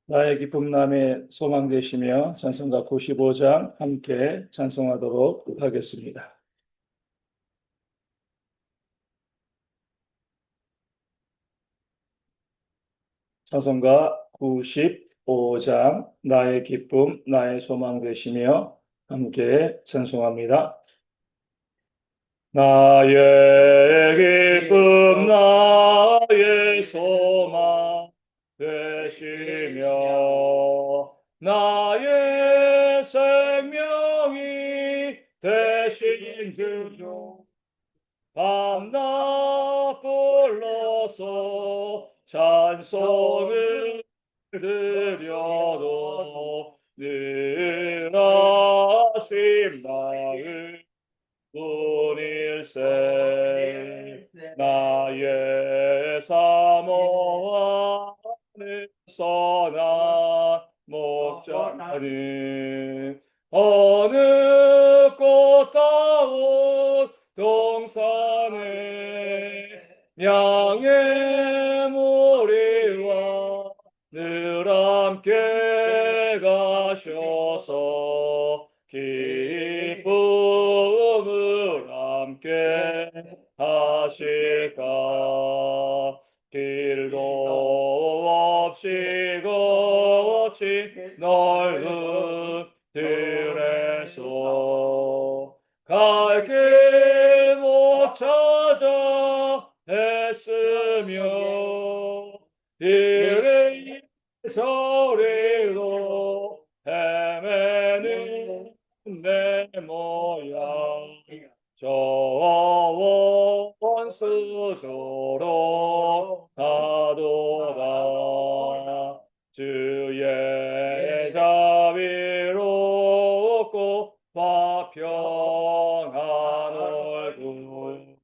나의 기쁨 남의 소망 되시며 찬송가 95장 함께 찬송하도록 하겠습니다. 찬송가 95장 나의 기쁨 나의 소망 되시며 함께 찬송합니다. 나의 기쁨 나의 소망 되시며 나의 생명이 되신 주요 밤낮 불러서 찬송을 드려도 늘 하신 마을 뿐일세. 나의 사모하는 선한 목자는 어느 꽃다운 동산에 양의 무리와 늘 함께 가셔서 기쁨을 함께 하실까. 길도 없이 거친 넓은 들에서 갈 길 못 찾아 애쓰며 이리 저리로 헤매는 내 모양 저 원수조로 가도다. 주의 자비롭고 화평한 얼굴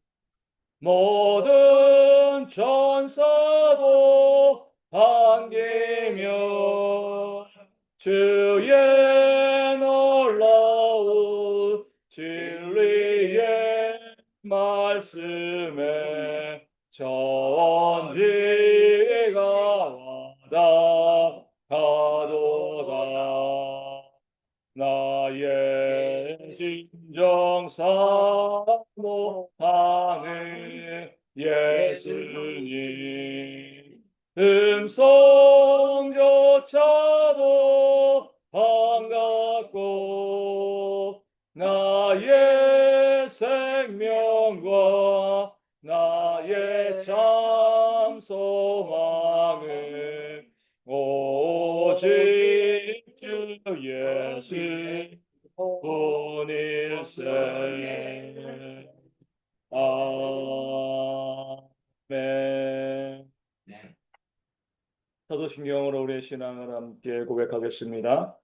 모든 천사도 반기며 주의 놀라운 진리의 말씀에 전지가 와닿아도다. 나의 진정 사모하는 예수님 음성조차도 반갑고 나의 생명과 나의 참 소망은 오직 주 예수 뿐일세. 아멘. 사도신경으로 우리의 신앙을 함께 고백하겠습니다.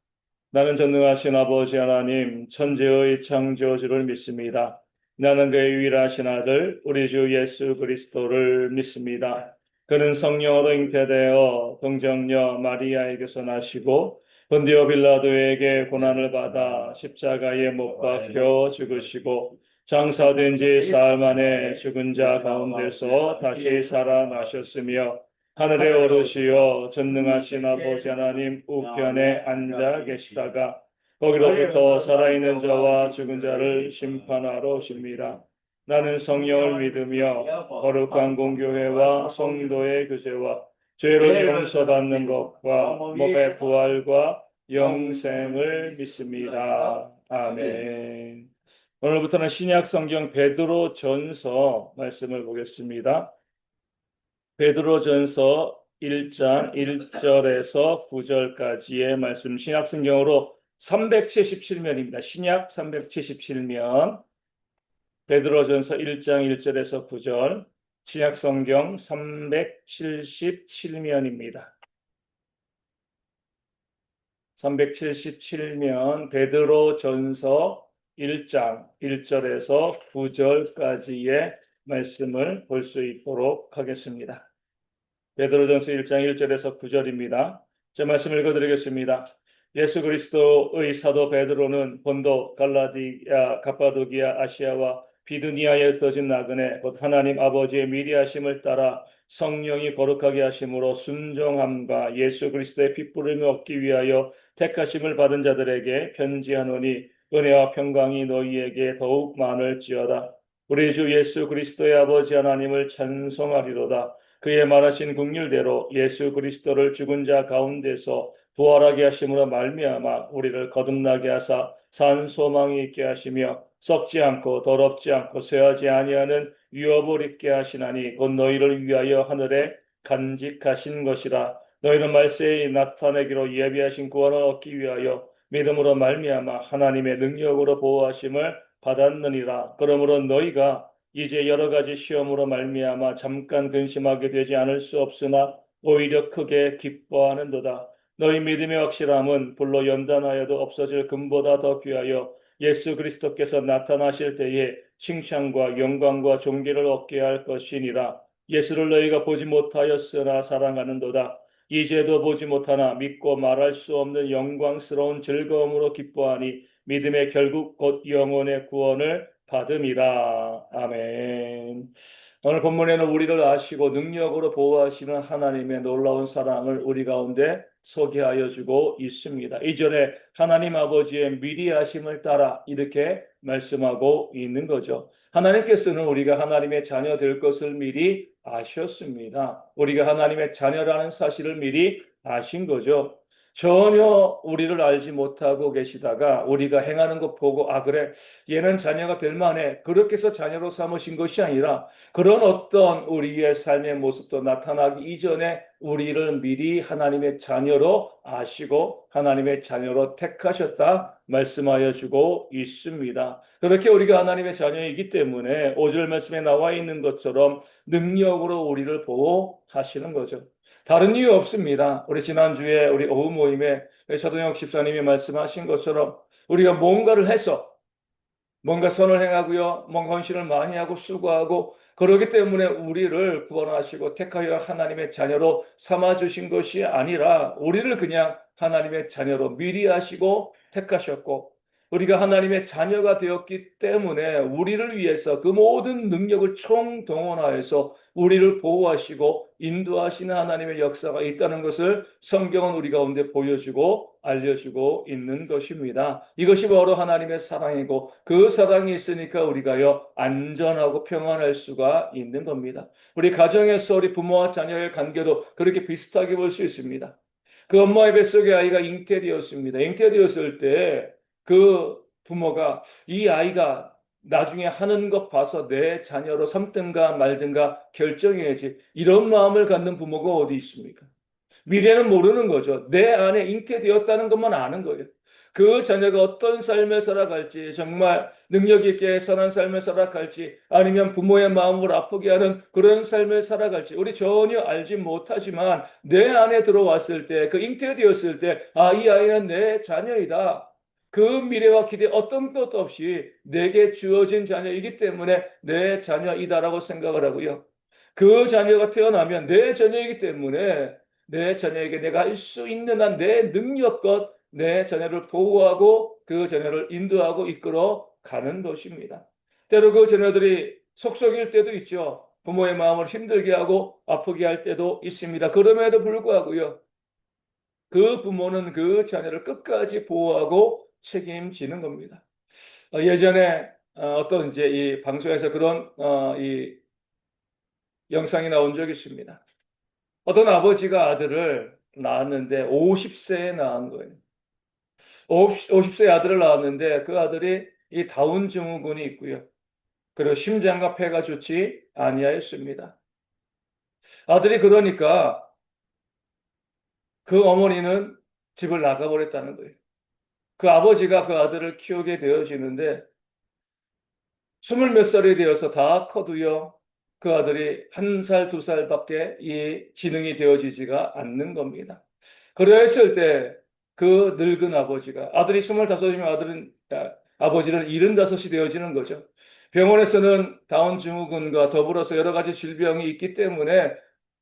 나는 전능하신 아버지 하나님 천지의 창조주를 믿습니다. 나는 그의 유일하신 아들 우리 주 예수 그리스도를 믿습니다. 그는 성령으로 잉태되어 동정녀 마리아에게서 나시고 본디오 빌라도에게 고난을 받아 십자가에 못 박혀 죽으시고 장사된 지 사흘 만에 죽은 자 가운데서 다시 살아나셨으며 하늘에 오르시어 전능하신 아버지 하나님 우편에 앉아 계시다가 거기로부터 살아있는 자와 죽은 자를 심판하러 오십니다. 나는 성령을 믿으며 거룩한 공교회와 성도의 교제와 죄를 용서받는 것과 몸의 부활과 영생을 믿습니다. 아멘. 오늘부터는 신약 성경 베드로 전서 말씀을 보겠습니다. 베드로전서 1장 1절에서 9절까지의 말씀 신약 성경으로 377면입니다. 신약 377면 베드로전서 1장 1절에서 9절 신약 성경 377면입니다. 377면 베드로전서 1장 1절에서 9절까지의 말씀을 볼 수 있도록 하겠습니다. 베드로전서 1장 1절에서 9절입니다. 제 말씀 읽어드리겠습니다. 예수 그리스도의 사도 베드로는 본도, 갈라디아, 갑바도기아, 아시아와 비두니아에 흩어진 나그네 곧 하나님 아버지의 미리하심을 따라 성령이 거룩하게 하심으로 순종함과 예수 그리스도의 핏부름을 얻기 위하여 택하심을 받은 자들에게 편지하노니 은혜와 평강이 너희에게 더욱 많을지어다. 우리 주 예수 그리스도의 아버지 하나님을 찬송하리로다. 그의 말하신 긍휼대로 예수 그리스도를 죽은 자 가운데서 부활하게 하심으로 말미암아 우리를 거듭나게 하사 산 소망이 있게 하시며 썩지 않고 더럽지 않고 쇠하지 아니하는 유업을 입게 하시나니 곧 너희를 위하여 하늘에 간직하신 것이라. 너희는 말세에 나타내기로 예비하신 구원을 얻기 위하여 믿음으로 말미암아 하나님의 능력으로 보호하심을 받았느니라. 그러므로 너희가 이제 여러 가지 시험으로 말미암아 잠깐 근심하게 되지 않을 수 없으나 오히려 크게 기뻐하는도다. 너희 믿음의 확실함은 불로 연단하여도 없어질 금보다 더 귀하여 예수 그리스도께서 나타나실 때에 칭찬과 영광과 존귀를 얻게 할 것이니라. 예수를 너희가 보지 못하였으나 사랑하는도다. 이제도 보지 못하나 믿고 말할 수 없는 영광스러운 즐거움으로 기뻐하니 믿음의 결국 곧 영혼의 구원을 받음이라. 아멘. 오늘 본문에는 우리를 아시고 능력으로 보호하시는 하나님의 놀라운 사랑을 우리 가운데 소개하여 주고 있습니다. 이전에 하나님 아버지의 미리하심을 따라 이렇게 말씀하고 있는 거죠. 하나님께서는 우리가 하나님의 자녀 될 것을 미리 아셨습니다. 우리가 하나님의 자녀라는 사실을 미리 아신 거죠. 전혀 우리를 알지 못하고 계시다가 우리가 행하는 것 보고 아 그래 얘는 자녀가 될 만해 그렇게 해서 자녀로 삼으신 것이 아니라 그런 어떤 우리의 삶의 모습도 나타나기 이전에 우리를 미리 하나님의 자녀로 아시고 하나님의 자녀로 택하셨다 말씀하여 주고 있습니다. 그렇게 우리가 하나님의 자녀이기 때문에 5절 말씀에 나와 있는 것처럼 능력으로 우리를 보호하시는 거죠. 다른 이유 없습니다. 우리 지난주에 우리 오후 모임에 서동혁 집사님이 말씀하신 것처럼 우리가 뭔가를 해서 뭔가 선을 행하고요. 뭔가 헌신을 많이 하고 수고하고 그러기 때문에 우리를 구원하시고 택하여 하나님의 자녀로 삼아주신 것이 아니라 우리를 그냥 하나님의 자녀로 미리 하시고 택하셨고 우리가 하나님의 자녀가 되었기 때문에 우리를 위해서 그 모든 능력을 총동원하여서 우리를 보호하시고 인도하시는 하나님의 역사가 있다는 것을 성경은 우리 가운데 보여주고 알려주고 있는 것입니다. 이것이 바로 하나님의 사랑이고 그 사랑이 있으니까 우리가요 안전하고 평안할 수가 있는 겁니다. 우리 가정에서 우리 부모와 자녀의 관계도 그렇게 비슷하게 볼 수 있습니다. 그 엄마의 뱃속에 아이가 잉태되었습니다. 잉태되었을 때 그 부모가 이 아이가 나중에 하는 것 봐서 내 자녀로 삼든가 말든가 결정해야지 이런 마음을 갖는 부모가 어디 있습니까? 미래는 모르는 거죠. 내 안에 잉태되었다는 것만 아는 거예요. 그 자녀가 어떤 삶을 살아갈지 정말 능력 있게 선한 삶을 살아갈지 아니면 부모의 마음을 아프게 하는 그런 삶을 살아갈지 우리 전혀 알지 못하지만 내 안에 들어왔을 때 그 잉태되었을 때 아, 이 아이는 내 자녀이다. 그 미래와 기대 어떤 것도 없이 내게 주어진 자녀이기 때문에 내 자녀이다라고 생각을 하고요. 그 자녀가 태어나면 내 자녀이기 때문에 내 자녀에게 내가 할 수 있는 한 내 능력껏 내 자녀를 보호하고 그 자녀를 인도하고 이끌어 가는 것입니다. 때로 그 자녀들이 속속일 때도 있죠. 부모의 마음을 힘들게 하고 아프게 할 때도 있습니다. 그럼에도 불구하고요. 그 부모는 그 자녀를 끝까지 보호하고 책임지는 겁니다. 예전에 어떤 이제 이 방송에서 그런 이 영상이 나온 적이 있습니다. 어떤 아버지가 아들을 낳았는데 50세에 낳은 거예요. 50세 아들을 낳았는데 그 아들이 이 다운 증후군이 있고요. 그리고 심장과 폐가 좋지 아니하였습니다. 아들이 그러니까 그 어머니는 집을 나가버렸다는 거예요. 그 아버지가 그 아들을 키우게 되어지는데 20몇 살이 되어서 다 커도요. 그 아들이 1살, 2살밖에 이 지능이 되어지지가 않는 겁니다. 그랬을 때 그 늙은 아버지가 아들이 25이면 아버지는 75이 되어지는 거죠. 병원에서는 다운 증후군과 더불어서 여러 가지 질병이 있기 때문에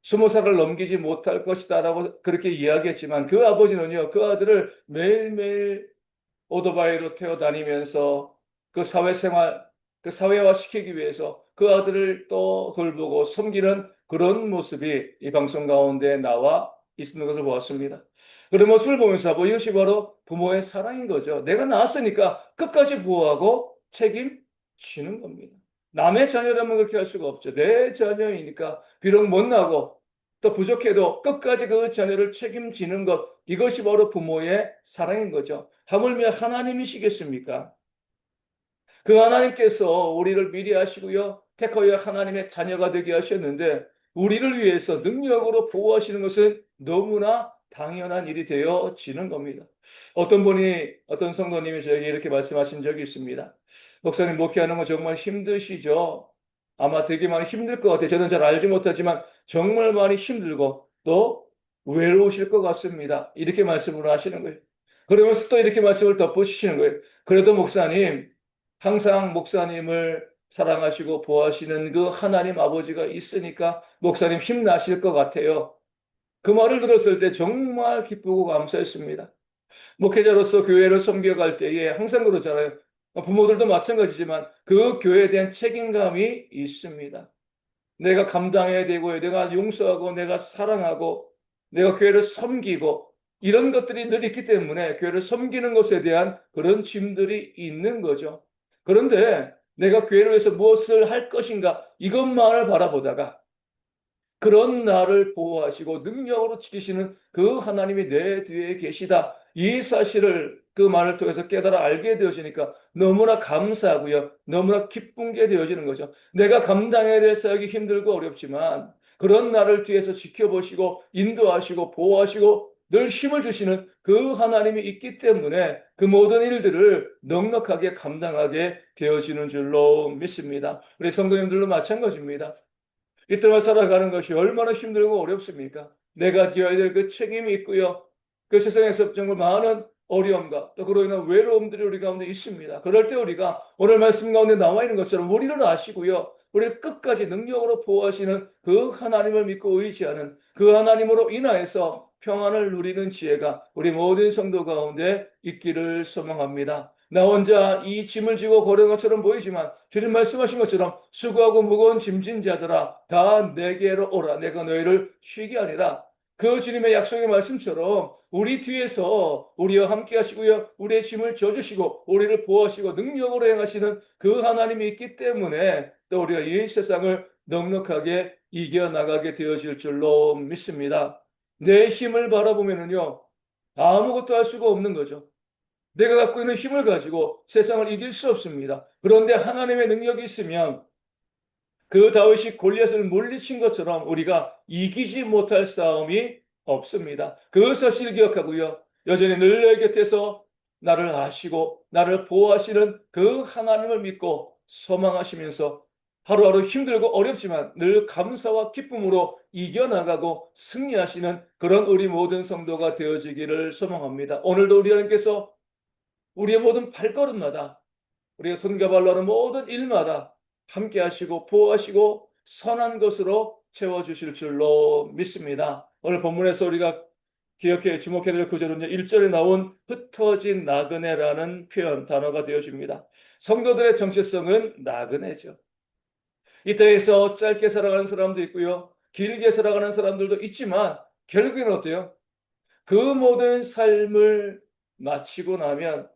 20살을 넘기지 못할 것이다라고 그렇게 이야기했지만 그 아버지는요. 그 아들을 매일매일 오토바이로 태워 다니면서 그 사회생활 그 사회화시키기 위해서 그 아들을 또 돌보고 섬기는 그런 모습이 이 방송 가운데 나와 있는 것을 보았습니다. 그런 모습을 보면서 이것이 바로 부모의 사랑인 거죠. 내가 낳았으니까 끝까지 보호하고 책임지는 겁니다. 남의 자녀라면 그렇게 할 수가 없죠. 내 자녀이니까 비록 못나고 또 부족해도 끝까지 그 자녀를 책임지는 것, 이것이 바로 부모의 사랑인 거죠. 하물며 하나님이시겠습니까? 그 하나님께서 우리를 미리 하시고요, 택하여 하나님의 자녀가 되게 하셨는데 우리를 위해서 능력으로 보호하시는 것은 너무나 당연한 일이 되어지는 겁니다. 어떤 성도님이 저에게 이렇게 말씀하신 적이 있습니다. 목사님, 목회하는 거 정말 힘드시죠? 아마 되게 많이 힘들 것 같아요. 저는 잘 알지 못하지만 정말 많이 힘들고 또 외로우실 것 같습니다. 이렇게 말씀을 하시는 거예요. 그러면서 또 이렇게 말씀을 덧붙이시는 거예요. 그래도 목사님, 항상 목사님을 사랑하시고 보호하시는 그 하나님 아버지가 있으니까 목사님 힘나실 것 같아요. 그 말을 들었을 때 정말 기쁘고 감사했습니다. 목회자로서 교회를 섬겨갈 때에 항상 그러잖아요. 부모들도 마찬가지지만 그 교회에 대한 책임감이 있습니다. 내가 감당해야 되고, 내가 용서하고, 내가 사랑하고, 내가 교회를 섬기고, 이런 것들이 늘 있기 때문에 교회를 섬기는 것에 대한 그런 짐들이 있는 거죠. 그런데 내가 교회를 위해서 무엇을 할 것인가, 이것만을 바라보다가 그런 나를 보호하시고 능력으로 지키시는 그 하나님이 내 뒤에 계시다. 이 사실을 그 말을 통해서 깨달아 알게 되어지니까 너무나 감사하고요. 너무나 기쁜 게 되어지는 거죠. 내가 감당해야 될 사역이 힘들고 어렵지만 그런 나를 뒤에서 지켜보시고 인도하시고 보호하시고 늘 힘을 주시는 그 하나님이 있기 때문에 그 모든 일들을 넉넉하게 감당하게 되어지는 줄로 믿습니다. 우리 성도님들도 마찬가지입니다. 이 땅을 살아가는 것이 얼마나 힘들고 어렵습니까? 내가 지어야 될 그 책임이 있고요. 그 세상에서 정말 많은 어려움과 또 그로 인한 외로움들이 우리 가운데 있습니다. 그럴 때 우리가 오늘 말씀 가운데 나와 있는 것처럼 우리를 아시고요. 우리를 끝까지 능력으로 보호하시는 그 하나님을 믿고 의지하는 그 하나님으로 인하여서 평안을 누리는 지혜가 우리 모든 성도 가운데 있기를 소망합니다. 나 혼자 이 짐을 지고 걸은 것처럼 보이지만 주님 말씀하신 것처럼 수고하고 무거운 짐진 자들아 다 내게로 오라. 내가 너희를 쉬게 하리라. 그 주님의 약속의 말씀처럼 우리 뒤에서 우리와 함께 하시고요. 우리의 짐을 져주시고 우리를 보호하시고 능력으로 행하시는 그 하나님이 있기 때문에 또 우리가 이 세상을 넉넉하게 이겨나가게 되어질 줄로 믿습니다. 내 힘을 바라보면은요. 아무것도 할 수가 없는 거죠. 내가 갖고 있는 힘을 가지고 세상을 이길 수 없습니다. 그런데 하나님의 능력이 있으면 그 다윗이 골리앗을 물리친 것처럼 우리가 이기지 못할 싸움이 없습니다. 그 사실을 기억하고요. 여전히 늘 내 곁에서 나를 아시고 나를 보호하시는 그 하나님을 믿고 소망하시면서 하루하루 힘들고 어렵지만 늘 감사와 기쁨으로 이겨나가고 승리하시는 그런 우리 모든 성도가 되어지기를 소망합니다. 오늘도 우리 하나님께서 우리의 모든 발걸음마다 우리가 손과 발로 하는 모든 일마다 함께 하시고 보호하시고 선한 것으로 채워주실 줄로 믿습니다. 오늘 본문에서 우리가 기억해 주목해야 될 구절은요. 1절에 나온 흩어진 나그네라는 표현 단어가 되어집니다. 성도들의 정체성은 나그네죠. 이 땅에서 짧게 살아가는 사람도 있고요. 길게 살아가는 사람들도 있지만 결국에는 어때요? 그 모든 삶을 마치고 나면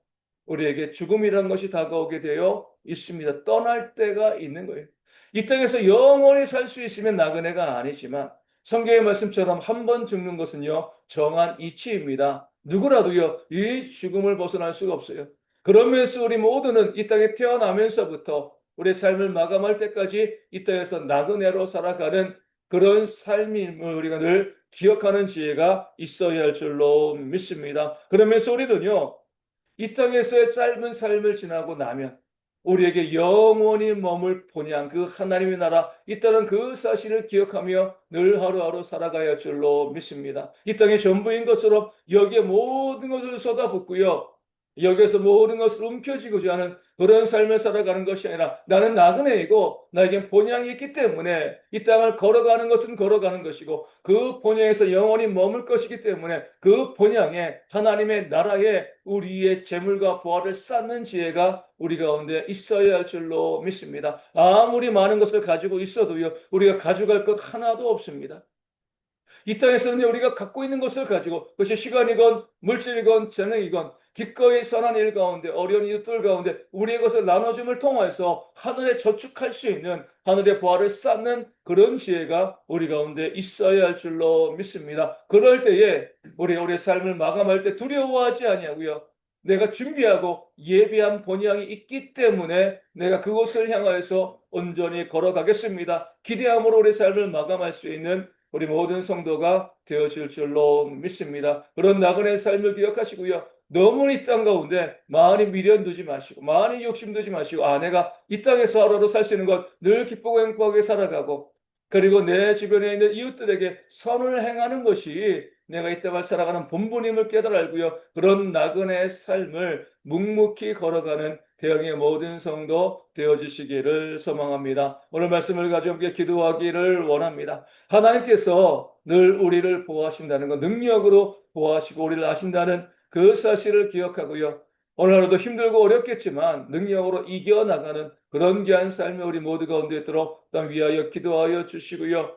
우리에게 죽음이라는 것이 다가오게 되어 있습니다. 떠날 때가 있는 거예요. 이 땅에서 영원히 살 수 있으면 나그네가 아니지만 성경의 말씀처럼 한 번 죽는 것은요. 정한 이치입니다. 누구라도요. 이 죽음을 벗어날 수가 없어요. 그러면서 우리 모두는 이 땅에 태어나면서부터 우리의 삶을 마감할 때까지 이 땅에서 나그네로 살아가는 그런 삶임을 우리가 늘 기억하는 지혜가 있어야 할 줄로 믿습니다. 그러면서 우리는요. 이 땅에서의 짧은 삶을 지나고 나면 우리에게 영원히 머물 본향 그 하나님의 나라 있다는 그 사실을 기억하며 늘 하루하루 살아가야 할 줄로 믿습니다. 이 땅의 전부인 것처럼 여기에 모든 것을 쏟아붓고요. 여기서 모든 것을 움켜쥐고자 하는 그런 삶을 살아가는 것이 아니라 나는 나그네이고 나에겐 본향이 있기 때문에 이 땅을 걸어가는 것은 걸어가는 것이고 그 본향에서 영원히 머물 것이기 때문에 그 본향에 하나님의 나라에 우리의 재물과 보화를 쌓는 지혜가 우리 가운데 있어야 할 줄로 믿습니다. 아무리 많은 것을 가지고 있어도요, 우리가 가져갈 것 하나도 없습니다. 이 땅에서는 우리가 갖고 있는 것을 가지고 그것이 시간이건 물질이건 재능이건 기꺼이 선한 일 가운데 어려운 이웃들 가운데 우리의 것을 나눠줌을 통해서 하늘에 저축할 수 있는 하늘의 보화를 쌓는 그런 지혜가 우리 가운데 있어야 할 줄로 믿습니다. 그럴 때에 우리의 삶을 마감할 때 두려워하지 아니하고요. 내가 준비하고 예비한 본향이 있기 때문에 내가 그곳을 향하여서 온전히 걸어가겠습니다. 기대함으로 우리 삶을 마감할 수 있는 우리 모든 성도가 되어질 줄로 믿습니다. 그런 나그네 삶을 기억하시고요. 너무 이 땅 가운데 많이 미련 두지 마시고 많이 욕심 두지 마시고 내가 이 땅에서 하루하루 살 수 있는 것 늘 기쁘고 행복하게 살아가고 그리고 내 주변에 있는 이웃들에게 선을 행하는 것이 내가 이 땅을 살아가는 본분임을 깨달아 알고요. 그런 나그네의 삶을 묵묵히 걸어가는 대형의 모든 성도 되어주시기를 소망합니다. 오늘 말씀을 가지고 함께 기도하기를 원합니다. 하나님께서 늘 우리를 보호하신다는 것, 능력으로 보호하시고 우리를 아신다는 그 사실을 기억하고요. 오늘 하루도 힘들고 어렵겠지만 능력으로 이겨나가는 그런 귀한 삶이 우리 모두 가운데 있도록 또 위하여 기도하여 주시고요.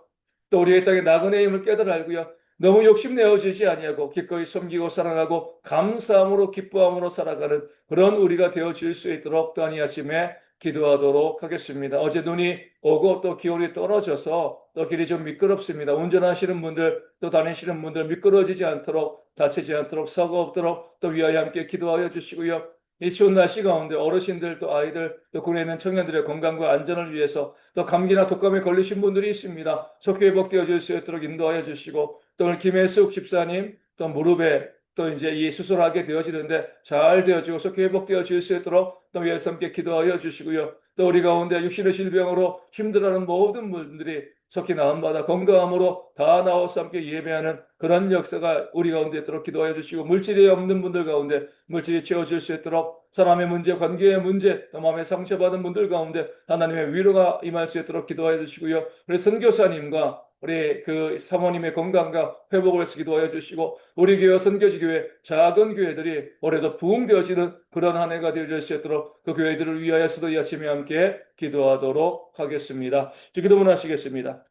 또 우리의 땅에 나그네의 힘을 깨달아 알고요. 너무 욕심내어지지 아니하고 기꺼이 섬기고 사랑하고 감사함으로 기뻐함으로 살아가는 그런 우리가 되어질 수 있도록 또한 이 아침에 기도하도록 하겠습니다. 어제 눈이 오고 또 기온이 떨어져서 또 길이 좀 미끄럽습니다. 운전하시는 분들 또 다니시는 분들 미끄러지지 않도록 다치지 않도록 사고 없도록 또 위하여 함께 기도하여 주시고요. 이 추운 날씨 가운데 어르신들 또 아이들 또 군에 있는 청년들의 건강과 안전을 위해서 또 감기나 독감에 걸리신 분들이 있습니다. 속히 회복되어질 수 있도록 인도하여 주시고 또 오늘 김혜숙 집사님 또 무릎에 또 이제 이 수술하게 되어지는데 잘 되어지고 속히 회복되어질 수 있도록 또 위에서 함께 기도하여 주시고요. 또 우리 가운데 육신의 질병으로 힘들어하는 모든 분들이 속히 나음받아 건강함으로 다 나와서 함께 예배하는 그런 역사가 우리 가운데 있도록 기도하여 주시고 물질이 없는 분들 가운데 물질이 채워질 수 있도록 사람의 문제, 관계의 문제, 마음의 상처받은 분들 가운데 하나님의 위로가 임할 수 있도록 기도하여 주시고요. 우리 선교사님과 우리 그 사모님의 건강과 회복을 위해서 기도하여 주시고 우리 교회 선교지교회 작은 교회들이 올해도 부흥되어지는 그런 한 해가 되어질 수 있도록 그 교회들을 위하여서도 이 아침에 함께 기도하도록 하겠습니다. 기도문 하시겠습니다.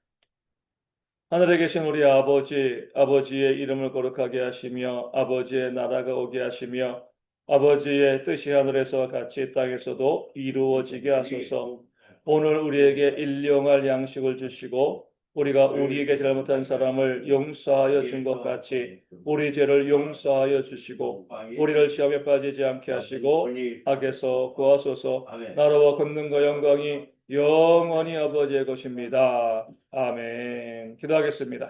하늘에 계신 우리 아버지, 아버지의 이름을 거룩하게 하시며 아버지의 나라가 오게 하시며 아버지의 뜻이 하늘에서와 같이 땅에서도 이루어지게 하소서. 오늘 우리에게 일용할 양식을 주시고 우리가 우리에게 잘못한 사람을 용서하여 준 것 같이 우리 죄를 용서하여 주시고 우리를 시험에 빠지지 않게 하시고 악에서 구하소서. 나라와 권능과 영광이 영원히 아버지의 것입니다. 아멘. 기도하겠습니다.